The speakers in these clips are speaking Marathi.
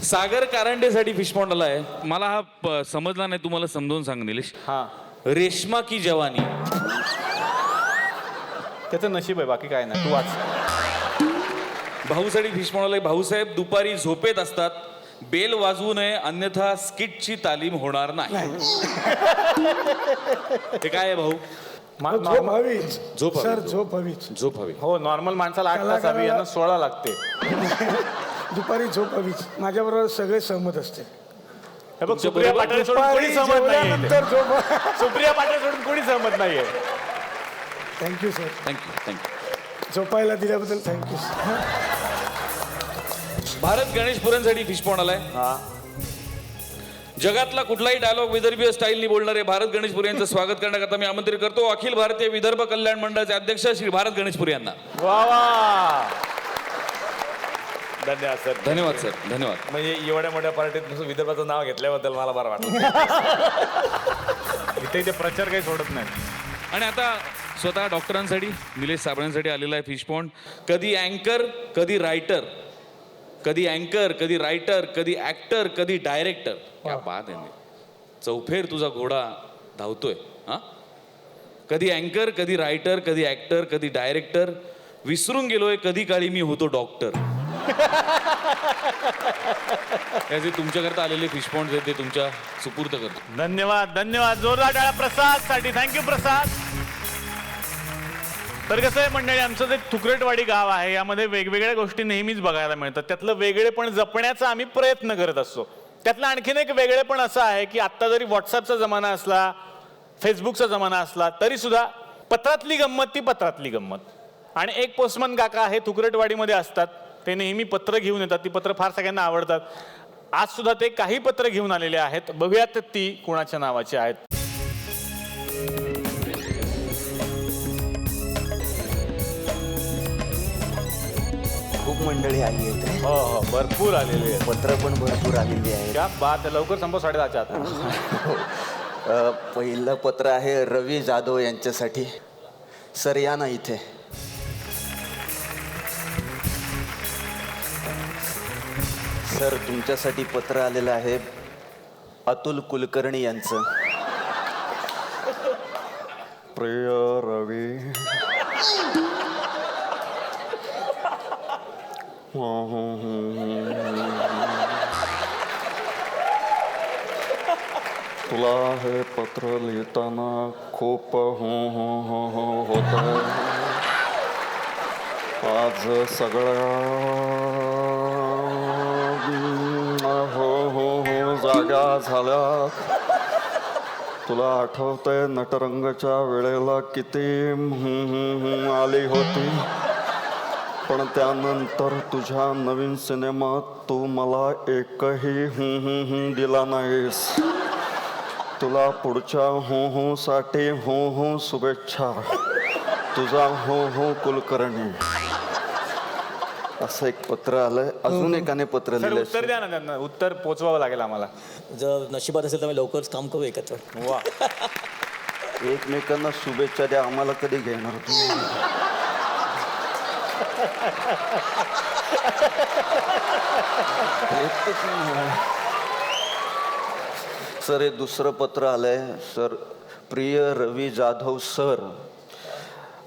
सागर कारंडेसाठी फिश पॉन्ड आलाय. मला हा समजला नाही, तुम्हाला समजावून सांग निलेश. हा, रेशमा की जवानी. त्याचं नशीब आहे, बाकी काय नाही. तू वाच. भाऊसाठी फिश पॉन्ड आलाय. भाऊसाहेब दुपारी झोपेत असतात, बेल वाजवू नये अन्यथा स्किटची तालीम होणार नाही. ते काय आहे भाऊ? झोप हवीच झोप हवी. सर, झोप हवीच. झोप हवी. हो, नॉर्मल माणसाला 8 तास हवी, यांना 16 लागते. दुपारी झोप हवीच. माझ्याबरोबर सगळे सहमत असते. हे बघ, सुप्रिया पाटील सोडून कोणी सहमत नाहीये. जेवल्यानंतर झोप. सुप्रिया पाटील सोडून कोणी सहमत नाहीये. Thank you sir. थँक्यू. झोपायला दिल्याबद्दल थँक्यू. भारत गणेशपुऱ्यांसाठी फिश पॉन्ड आलाय. हा, जगातला कुठलाही डायलॉग विदर्भीय स्टाईलनी बोलणारे भारत गणेशपुरी यांचं स्वागत करण्याकरता मी आमंत्रित करतो अखिल भारतीय विदर्भ कल्याण मंडळाचे अध्यक्ष श्री भारत गणेशपुरी यांना. वा वा, धन्यवाद सर. धन्यवाद सर. धन्यवाद. म्हणजे एवढ्या मोठ्या पार्टीत विदर्भाचं नाव घेतल्याबद्दल मला बरं वाटलं. इथे प्रचार काही सोडत नाही. आणि आता स्वतः डॉक्टरांसाठी निलेश साबळेंसाठी आलेला आहे फिश पॉन्ड. कधी अँकर, कधी रायटर, कधी अँकर, कधी रायटर, कधी ऍक्टर, कधी डायरेक्टर. क्या बात आहे. चौफेर तुझा घोडा धावतोय. हा, कधी अँकर, कधी रायटर, कधी ऍक्टर, कधी डायरेक्टर. विसरून गेलोय कधी काळी मी होतो डॉक्टर. त्याचे तुमच्याकरता आलेले फिश पॉन्ड ते तुमच्या सुपूर्द करतो. धन्यवाद, धन्यवाद. जोरदार टाळ्या प्रसाद साठी. थँक्यू प्रसाद. तर कसं आहे मंडळी, आमचं जे थुकरटवाडी गाव आहे यामध्ये वेगवेगळ्या गोष्टी नेहमीच बघायला मिळतात. त्यातलं वेगळेपण जपण्याचा आम्ही प्रयत्न करत असतो. त्यातलं आणखीन एक वेगळेपण असं आहे की आत्ता जरी व्हॉट्सअपचा जमाना असला, फेसबुकचा जमाना असला, तरी सुद्धा पत्रातली गंमत ती पत्रातली गंमत. आणि एक पोस्टमन काका हे थुकरटवाडीमध्ये असतात. ते नेहमी पत्र घेऊन येतात. ती पत्र फार सगळ्यांना आवडतात. आज सुद्धा ते काही पत्र घेऊन आलेले आहेत. बघूयात ती कुणाच्या नावाची आहेत. खूप मंडळी आली आहेत. हो हो, भरपूर आलेले आहेत. पत्र पण भरपूर आलेली आहेत. क्या बात आहे. लवकर संपव, 8:30 आता. पहिलं पत्र आहे रवी जाधव यांच्यासाठी. सर या ना इथे. सर तुमच्यासाठी पत्र आलेलं आहे अतुल कुलकर्णी यांचं. प्रिय रवी, तुला हे पत्र लिहिताना खूप होत. आज सगळ्या जागा झाल्या. तुला आठवतंय नटरंगच्या वेळेला किती आली होती, पण त्यानंतर तुझ्या नवीन सिनेमात तू मला एकही दिला नाहीस. तुला पुढच्या साठी शुभेच्छा. तुझा कुलकर्णी. असं एक पत्र आलंय. अजून एकाने पत्र सर लिहिलंय. उत्तर द्या ना त्यांना. उत्तर पोचवावं लागेल आम्हाला. जर नशिबात असेल तर आम्ही लवकरच काम करू एकत्र. वा, एकमेकांना शुभेच्छा द्या. आम्हाला कधी घेणार तुम्ही? सर हे दुसरं पत्र आलंय. सर प्रिय रवी जाधव सर,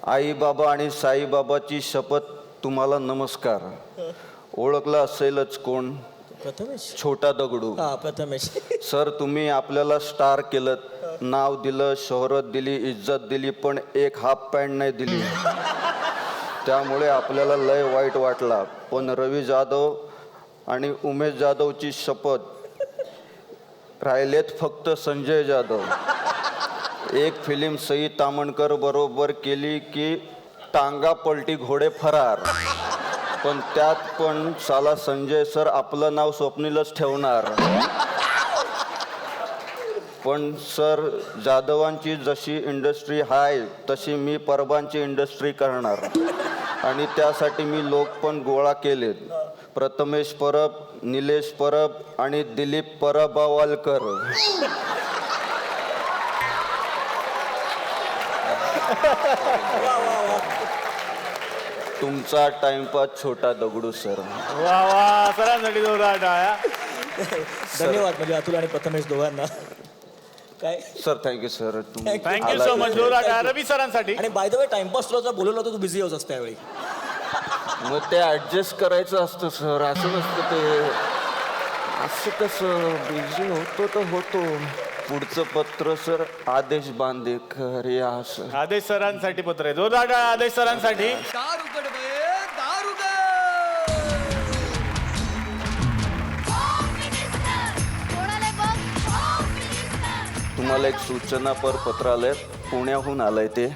आई बाबा आणि साईबाबाची शपथ तुम्हाला नमस्कार. ओळखला असेलच कोण? प्रथमेश. छोटा दगडू. हा, प्रथमेश. सर तुम्ही आपल्याला स्टार केलं, नाव दिलं, शोहरत दिली, इज्जत दिली, पण एक हाफ पॅन्ट नाही दिली. त्यामुळे आपल्याला लय वाईट वाटला. पण रवी जाधव आणि उमेश जाधवची शपथ, राहिलेत फक्त संजय जाधव. एक फिल्म सई तामणकर बरोबर केली की टांगा पलटी घोडे फरार. पण त्यात पण साला संजय सर आपलं नाव स्वप्नीलच ठेवणार. पण सर जाधवांची जशी इंडस्ट्री आहे तशी मी परबांची इंडस्ट्री करणार. आणि त्यासाठी मी लोक पण गोळा केलेत. प्रथमेश परब, निलेश परब आणि दिलीप परबावालकर. तुमचा टाइमपास छोटा दगडू सर. वा वा, सरांसाठी जोरदार टाळ्या. धन्यवाद म्हणजे अतुल आणि प्रथमेश दोघांना. काय sir thank you sir thank you so much. जोरदार टाळ्या रवी सरांसाठी. आणि बाय द वे टाइमपास तुला जर बोलवलं होतं तू बिझी होतास त्यावेळी. मग ते ऍडजस्ट करायचं असतं सर, असं नसतं ते. असं कसं बिझी होतो तर होतो. पुढचं पत्र सर आदेश बांदेकर या सर. आदेश सरांसाठी पत्र आहे. जोरदार टाळ्या आदेश सरांसाठी. तुम्हाला एक सूचनापर पत्र आलंय, पुण्याहून आलंय ते.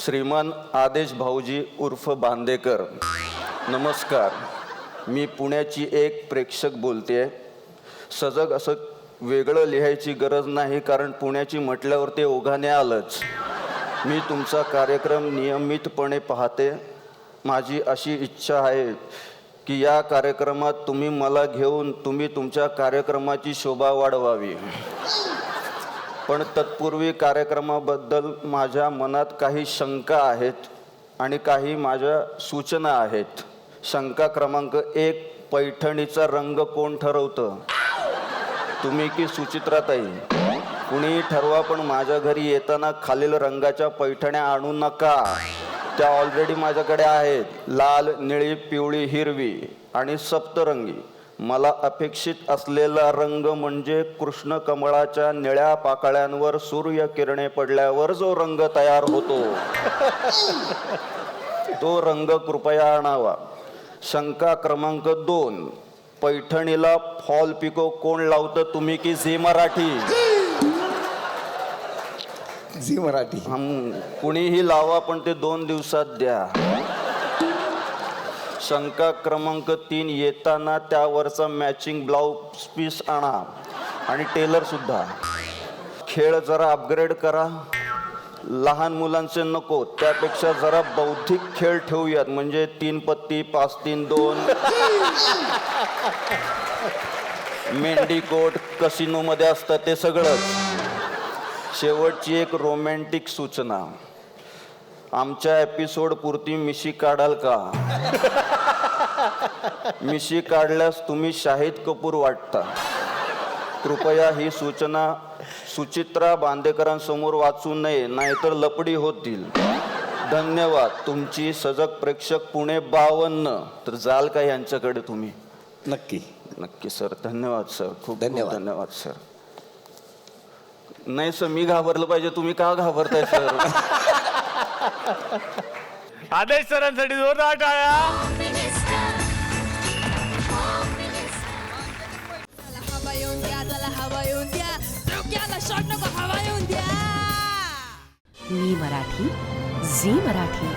श्रीमान आदेश भाऊजी उर्फ बांदेकर, नमस्कार. मी पुण्याची एक प्रेक्षक बोलते. सजग असं वेगळं लिहायची गरज नाही, कारण पुण्याची म्हटल्यावर ते ओघाने आलंच. मी तुमचा कार्यक्रम नियमितपणे पाहते. माझी अशी इच्छा आहे की या कार्यक्रमात तुम्ही मला घेऊन तुम्ही तुमच्या कार्यक्रमाची शोभा वाढवावी. पण तत्पूर्वी कार्यक्रमाबद्दल माझ्या मनात काही शंका आहेत आणि काही माझ्या सूचना आहेत. शंका क्रमांक 1, पैठणीचा रंग कोण ठरवतं, तुम्ही की सुचित्राताई? कुणीही ठरवा, पण माझ्या घरी येताना खालील रंगाच्या पैठण्या आणू नका. त्या ऑलरेडी माझ्याकडे आहेत, लाल, निळी, पिवळी, हिरवी आणि सप्तरंगी. मला अपेक्षित असलेला रंग म्हणजे कृष्ण कमळाच्या निळ्या पाकळ्यांवर सूर्यकिरणे पडल्यावर जो रंग तयार होतो तो रंग कृपया आणावा. शंका क्रमांक 2, पैठणीला फॉल पिको कोण लावतं, तुम्ही की झी मराठी? झी मराठी. कुणीही लावा, पण ते 2 दिवसात द्या. शंका क्रमांक 3, येताना त्यावरचा मॅचिंग ब्लाऊज पीस आणा आणि टेलर सुद्धा. खेळ जरा अपग्रेड करा. लहान मुलांचे नको, त्यापेक्षा जरा बौद्धिक खेळ ठेवूयात, म्हणजे 3 पत्ती, 5-3-2, मेंढीकोट, कसिनो मध्ये असतं ते सगळंच. शेवटची एक रोमॅन्टिक सूचना, आमच्या एपिसोड पुरती मिशी काढाल का? मिशी काढल्यास तुम्ही शाहिद कपूर वाटता. कृपया ही सूचना सुचित्रा बांदेकरांसमोर वाचू नये, नाहीतर लपडी होतील. धन्यवाद. तुमची सजग प्रेक्षक पुणे 52. तर जाल का यांच्याकडे तुम्ही? नक्की. नक्की सर. धन्यवाद सर. खूप धन्यवाद. धन्यवाद सर. नाही सर, मी घाबरलं पाहिजे, तुम्ही का घाबरताय सर? आदेश सरांसाठी जोरदार टाळ्या. हवा येऊन द्या, त्याला हवा येऊन द्या, डोक्याला शॉट नको, हवा येऊन द्या. मी मराठी, झी मराठी.